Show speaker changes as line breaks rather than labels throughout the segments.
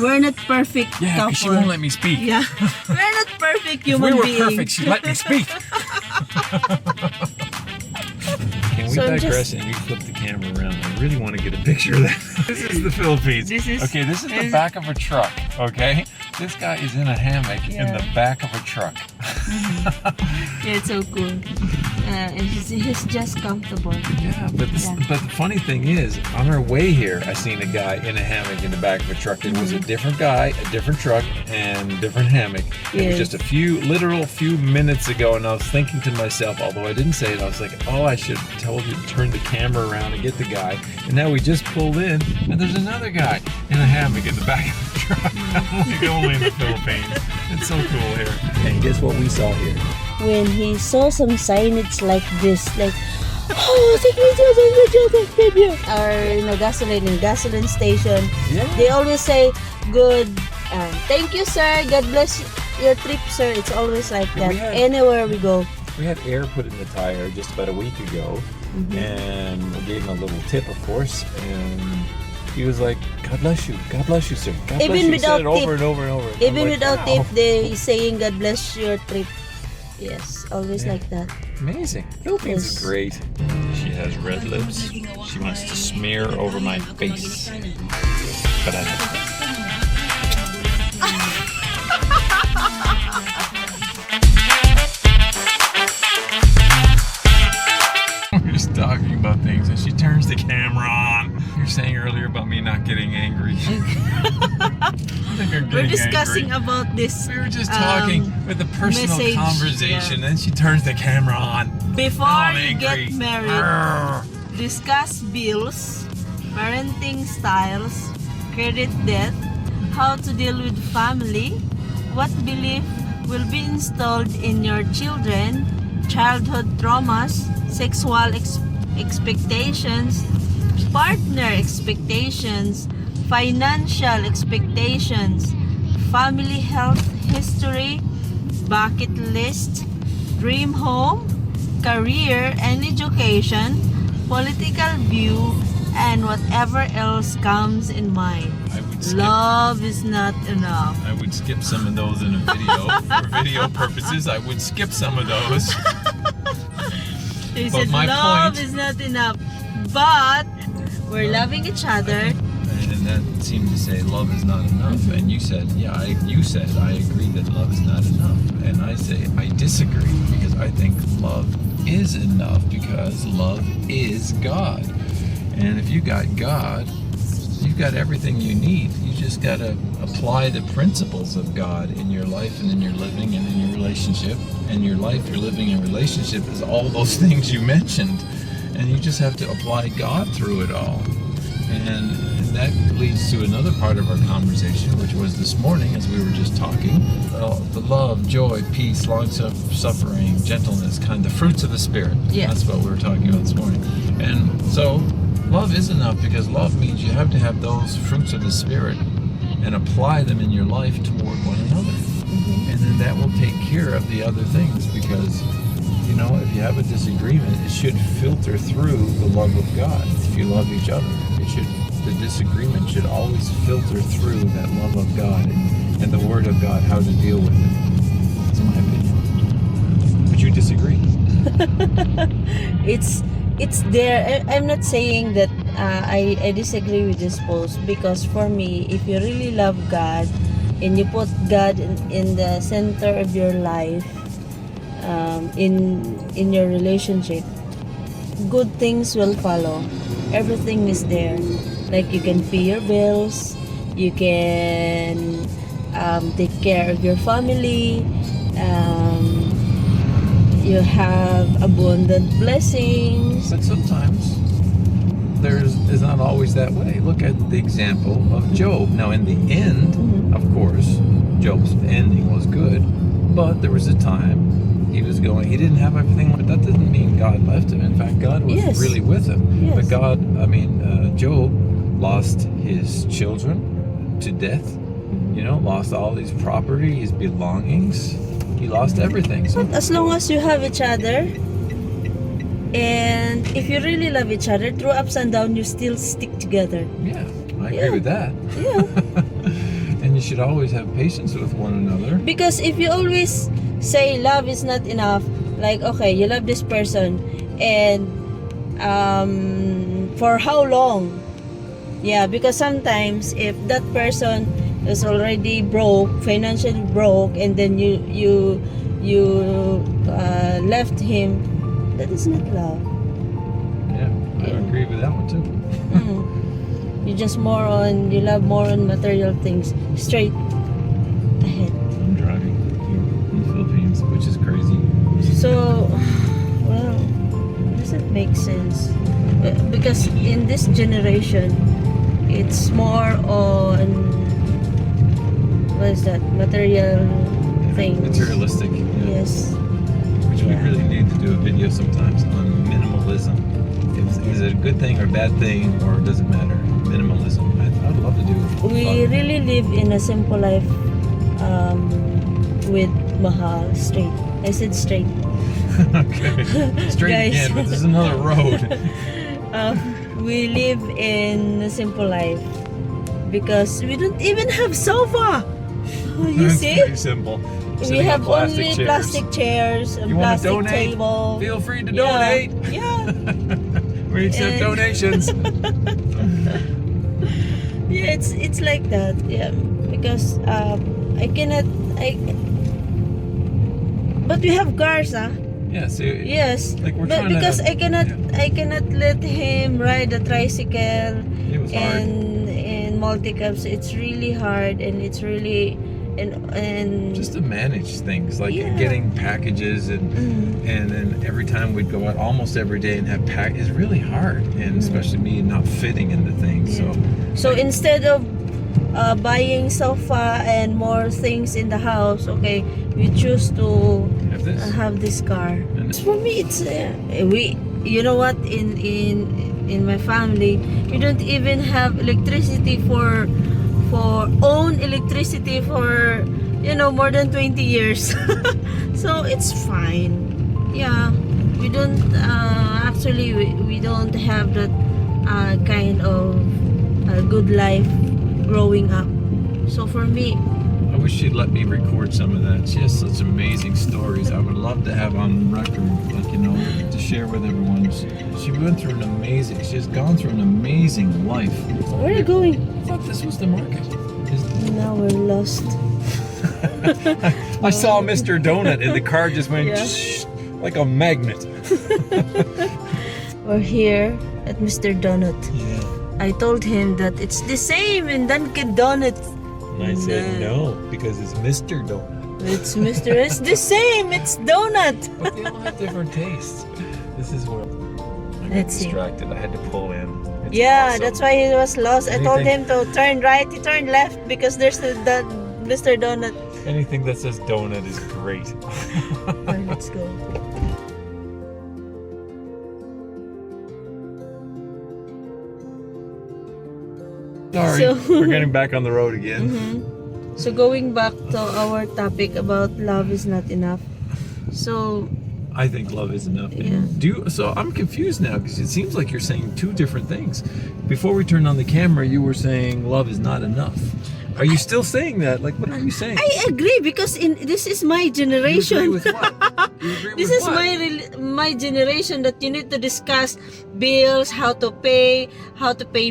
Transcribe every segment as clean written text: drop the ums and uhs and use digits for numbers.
We're not perfect
Yeah,
couple.
because she won't let me speak.
Yeah, we're not perfect
If
human
we were
beings.
perfect, she'd let me speak. Can we
So I'm
digress
just-
and you flip the camera around? I really want to get a picture of that. This is the Philippines.
This is-
okay, this is the back of a truck, okay? This guy is in a hammock in
Yeah.
the back of a truck.
Yeah, it's so cool. And he's just comfortable.
Yeah, but but the funny thing is, on our way here, I seen a guy in a hammock in the back of a truck. It was a different guy, a different truck, and different hammock. It was just a few minutes ago, and I was thinking to myself, although I didn't say it, I was like, oh, I should have told you to turn the camera around and get the guy. And now we just pulled in, and there's another guy in a hammock in the back of the truck. Only in the Philippines. It's so cool here. And guess what we saw here?
When he saw some signage like this, like, oh, take video. Or gasoline station.
Yeah.
They always say, good, thank you, sir. God bless your trip, sir. It's always like
Yeah,
that.
we had-
Anywhere we go.
We had air put in the tire just about a week ago, and we gave him a little tip, of course, and he was like, God bless you, sir. God
Even
bless you. He
without
said it over
tip.
and over and over.
Even
I'm like,
without
wow.
tip, they saying, God bless your trip. Yes, always
Yeah.
like that.
Amazing. Philippines
Yes.
is great. She has red lips. She wants to smear over my face. But I know. We're just talking about things and she turns the camera on. You're saying earlier about me not getting angry. I think I'm
We're
getting
discussing
angry.
about this
We were just talking with a personal
message,
conversation, and she turns the camera on.
before
I'm
you
angry.
get married.
Arrgh.
Discuss bills, parenting styles, credit debt, how to deal with family, what belief will be installed in your children, childhood traumas, sexual expectations, partner expectations, financial expectations, family health history, bucket list, dream home, career and education, political view, and whatever else comes in mind.
I would skip.
Love is not enough.
I would skip some of those in a video. For video purposes, I would skip some of those.
He
But
said
my
love
point-
is not enough, but we're loving each other.
And that seemed to say love is not enough. And you said, you said I agree that love is not enough. And I say I disagree because I think love is enough because love is God. And if you got God, you've got everything you need. You just got to apply the principles of God in your life and in your living and in your relationship. And your life, your living, and relationship is all those things you mentioned. And you just have to apply God through it all. And that leads to another part of our conversation, which was this morning as we were just talking. The love, joy, peace, long-suffering, gentleness, the fruits of the Spirit.
Yeah.
That's what we were talking about this morning. And so love is enough because love means you have to have those fruits of the Spirit and apply them in your life toward one another. And then that will take care of the other things because, if you have a disagreement, it should filter through the love of God. If you love each other, the disagreement should always filter through that love of God and the Word of God, how to deal with it. That's my opinion. But you disagree.
It's there. I'm not saying that I disagree with this post because for me, if you really love God and you put God in the center of your life, in your relationship, good things will follow. Everything is there. Like you can pay your bills, you can take care of your family, you have abundant blessings.
But sometimes it's not always that way. Look at the example of Job. Now, in the end, of course, Job's ending was good, but there was a time he didn't have everything, but that doesn't mean God left him. In fact, God was
Yes.
really with him.
Yes.
But Job lost his children to death, lost all his property, his belongings. He lost everything. So
But as long as you have each other, and if you really love each other, through ups and downs, you still stick together.
yeah, I agree
Yeah.
with that.
Yeah.
should always have patience with one another.
Because if you always say love is not enough, like, okay, you love this person, and for how long? Yeah, because sometimes if that person is already broke, financially broke, and then you left him, that is not love.
Yeah, I agree with that one too.
You just you love more on material things. Straight ahead.
I'm driving here in the Philippines, which is crazy.
So, well, doesn't make sense. Because in this generation, it's more on, what is that, material things.
Materialistic. Yeah.
Yes.
Which we really need to do a video sometimes on minimalism. Is it a good thing or a bad thing, or does it matter? Minimalism. I'd love to do it.
We really live in a simple life with Mahal. Straight. I said straight.
Okay. Straight
Guys.
again, but there's another road.
We live in a simple life because we don't even have sofa. You
It's
see?
pretty simple.
We
Sitting on
have only
chairs.
plastic chairs and
You want to
plastic
donate?
table.
Feel free to
Yeah.
donate.
Yeah.
We accept
And-
donations.
Yeah, it's like that. Yeah, because I cannot. But we have cars, huh?
Yeah, so
Yes,
like we're
but
trying
because
to,
I cannot let him ride a tricycle
it was hard.
and in multi-cabs. It's really hard, and it's really and
Just to manage things like
Yeah.
getting packages and then every time we'd go out almost every day and have is really hard, and especially me not fitting into things.
Yeah.
So
So instead of buying sofa and more things in the house, okay, we choose to
have this.
have this car.
And-
For me, it's you know what, in my family, we don't even have electricity for own electricity for more than 20 years. So it's fine. Yeah, we don't actually we don't have that kind of good life growing up. So for me,
I wish she'd let me record some of that. She has such amazing stories. I would love to have on record, like, to share with everyone. She went through she has gone through an amazing life.
where are you going?
I thought this was the market.
Now we're lost.
I saw Mr. Donut and the car just went
Yeah.
like a magnet.
We're here at Mr. Donut.
Yeah.
I told him that it's the same in Dunkin' Donuts.
And I said no, because it's Mr. Donut.
It's Mr. It's the same. It's donut.
But they all have different tastes. This is where I got
Let's see.
distracted. I had to pull in. It's
Yeah,
awesome.
that's why he was lost. I told him
Anything-
to turn right. He turned left because there's the Mr. Donut.
Anything that says donut is great.
Alright, let's go.
Sorry,
So-
we're getting back on the road again.
So going back to our topic about love is not enough. So
I think love is enough.
Yeah.
So I'm confused now because it seems like you're saying two different things. Before we turned on the camera, you were saying love is not enough. Are you still saying that? Like, what are you saying?
I agree because this is my
You
generation.
agree with what? You agree
This
with
is
what?
my generation that you need to discuss bills, how to pay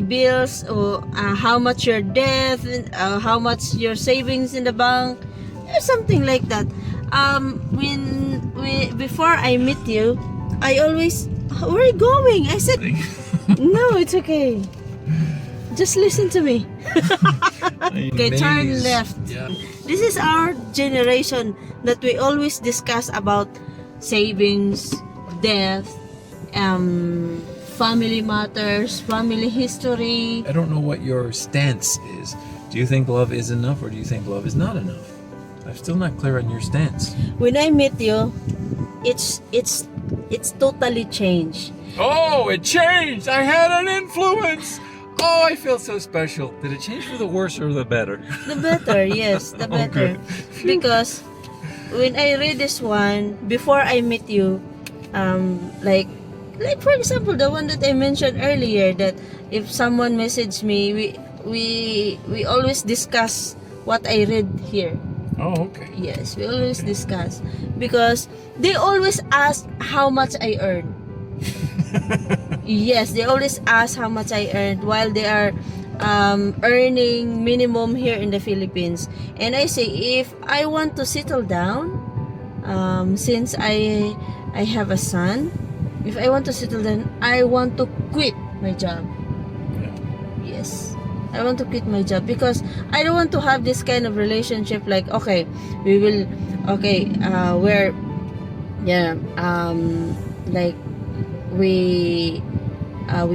bills, or how much your debt, how much your savings in the bank, something like that. Before I meet you, I always, where are you going? I said, no, it's okay. Just listen to me. Okay, turn
Maze.
left.
Yeah.
This is our generation that we always discuss about savings, death, family matters, family history.
I don't know what your stance is. Do you think love is enough, or do you think love is not enough? I'm still not clear on your stance.
When I met you, it's totally changed.
Oh, it changed! I had an influence! Oh, I feel so special. Did it change for the worse or the better?
The better, yes, the
Oh,
better.
good.
Because when I read this one, before I met you, like for example, the one that I mentioned earlier, that if someone messaged me, we always discuss what I read here.
Oh, okay.
Yes, we always
Okay.
discuss because they always ask how much I earn. Yes, they always ask how much I earned while they are earning minimum here in the Philippines. And I say, if I want to settle down, since I have a son, if I want to settle down, I want to quit my job.
Yeah.
Yes, I want to quit my job because I don't want to have this kind of relationship. Like, okay, we will, okay, we're, yeah, like we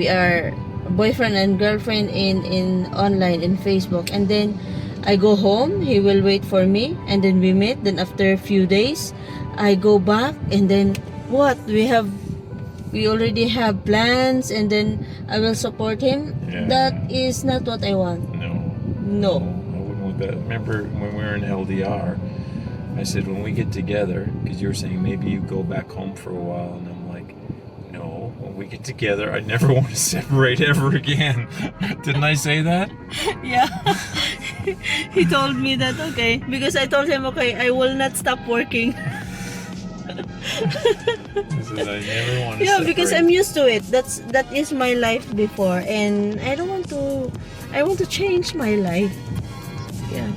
are boyfriend and girlfriend in online in Facebook, and then I go home, he will wait for me, and then we meet. Then after a few days I go back, and then what we already have plans, and then I will support him.
Yeah.
That is not what I want.
No. I wouldn't want that. Remember when we were in LDR, I said when we get together, because you were saying maybe you go back home for a while, and I'm like, no, when we get together, I never want to separate ever again. Didn't I say that?
Yeah. He told me that, okay, because I told him, okay, I will not stop working.
I said I never want to
Yeah,
separate.
because I'm used to it. That is my life before, and I don't want to. I want to change my life. Yeah.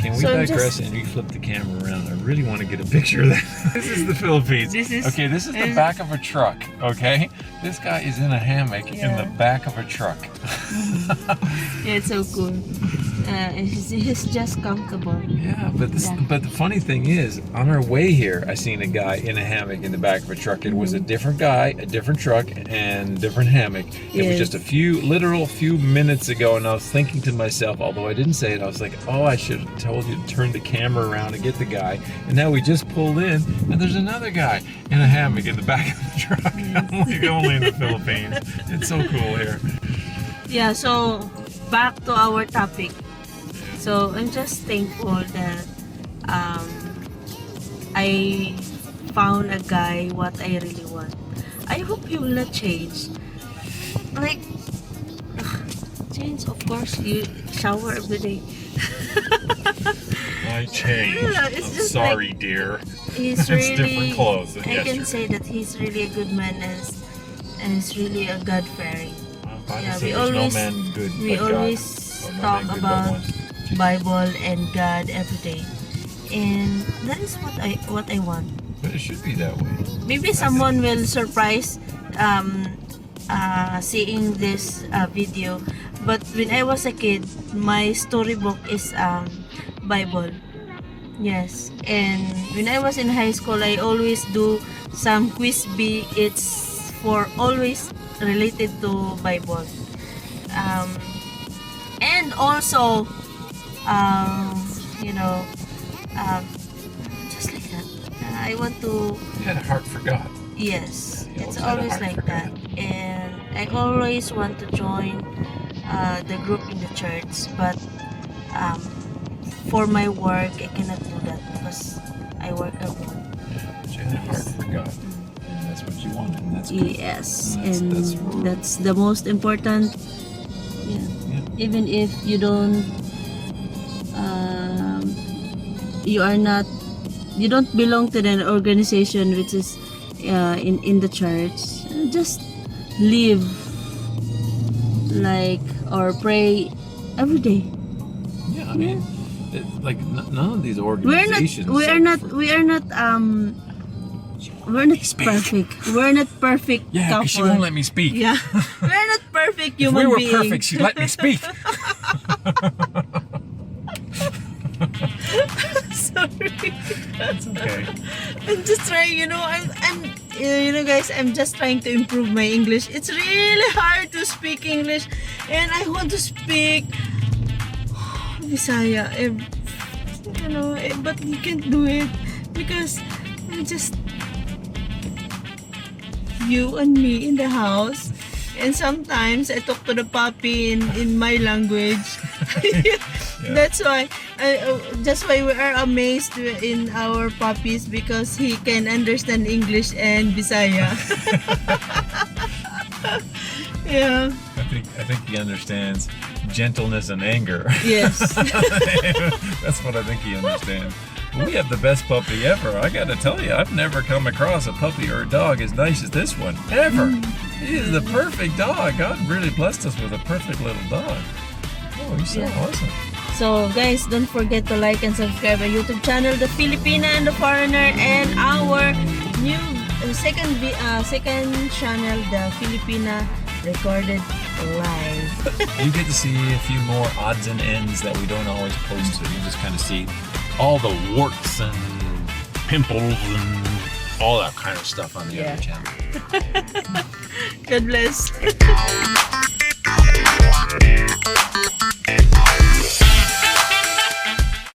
Can we
So I'm
digress and you flip the camera around? I really want to get a picture of that. This is the Philippines.
This is-
okay, this is the back of a truck, okay? This guy is in a hammock in
Yeah.
the back of a truck.
Yeah, it's so cool. He's just comfortable.
Yeah, but
Yeah.
but the funny thing is, on our way here, I seen a guy in a hammock in the back of a truck. It was a different guy, a different truck, and different hammock. It was
Yes.
just a few minutes ago, and I was thinking to myself, although I didn't say it, I was like, oh, I should have told you to turn the camera around and get the guy. And now we just pulled in, and there's another guy in a hammock in the back of the truck. I'm like, only in the Philippines. It's so cool here.
Yeah. So back to our topic. So I'm just thankful that I found a guy what I really want. I hope he will not change. Like, change, of course, you shower every day.
I changed.
Yeah, it's
I'm
just
sorry, dear.
He's
It's
really,
different clothes than
I can
yesterday.
say that he's really a good man, and he's really a God-fearing.
Bible
Yeah,
says
we
there's
always-
no man good
We
but God.
always
But no
talk
man good but
about
one.
Bible and God every day, and that is what I want.
But it should be that way.
Maybe someone will surprise seeing this video, but when I was a kid, my storybook is Bible. Yes, and when I was in high school, I always do some quiz bee. It's for always related to Bible, and also, you know, just like that. I want to.
You had a heart for God.
Yes,
You
it's
always had a
always
heart
like
for
that, and I always want to join the group in the church, but for my work, I cannot do that because I work alone.
But you had a heart for God. And that's what you wanted. And that's good.
Yes,
That's-
and
that's-
that's the most important. Yeah.
Yeah.
Even if you don't, you don't belong to an organization which is in the church. Just live like or pray every day.
Yeah, I mean, like none of these
We're
organizations.
not perfect. We're not perfect
Yeah,
couple.
because she won't let me speak.
Yeah, we're not perfect
If
human
we were
beings.
perfect, she'd let me speak.
Sorry.
That's okay.
I'm just trying, guys, I'm just trying to improve my English. It's really hard to speak English, and I want to speak Bisaya, but you can't do it because I just you and me in the house, and sometimes I talk to the puppy in my language.
Yeah.
That's why we are amazed in our puppies because he can understand English and Bisaya. Yeah.
I think he understands gentleness and anger.
Yes.
That's what I think he understands. We have the best puppy ever. I gotta tell you, I've never come across a puppy or a dog as nice as this one. Ever. He is the perfect dog. God really blessed us with a perfect little dog. Oh, he's so awesome.
So guys, don't forget to like and subscribe our YouTube channel, The Filipina and the Foreigner, and our new second channel, The Filipina Recorded Live.
You get to see a few more odds and ends that we don't always post. So you just kind of see all the warts and pimples and all that kind of stuff on the other channel.
God bless.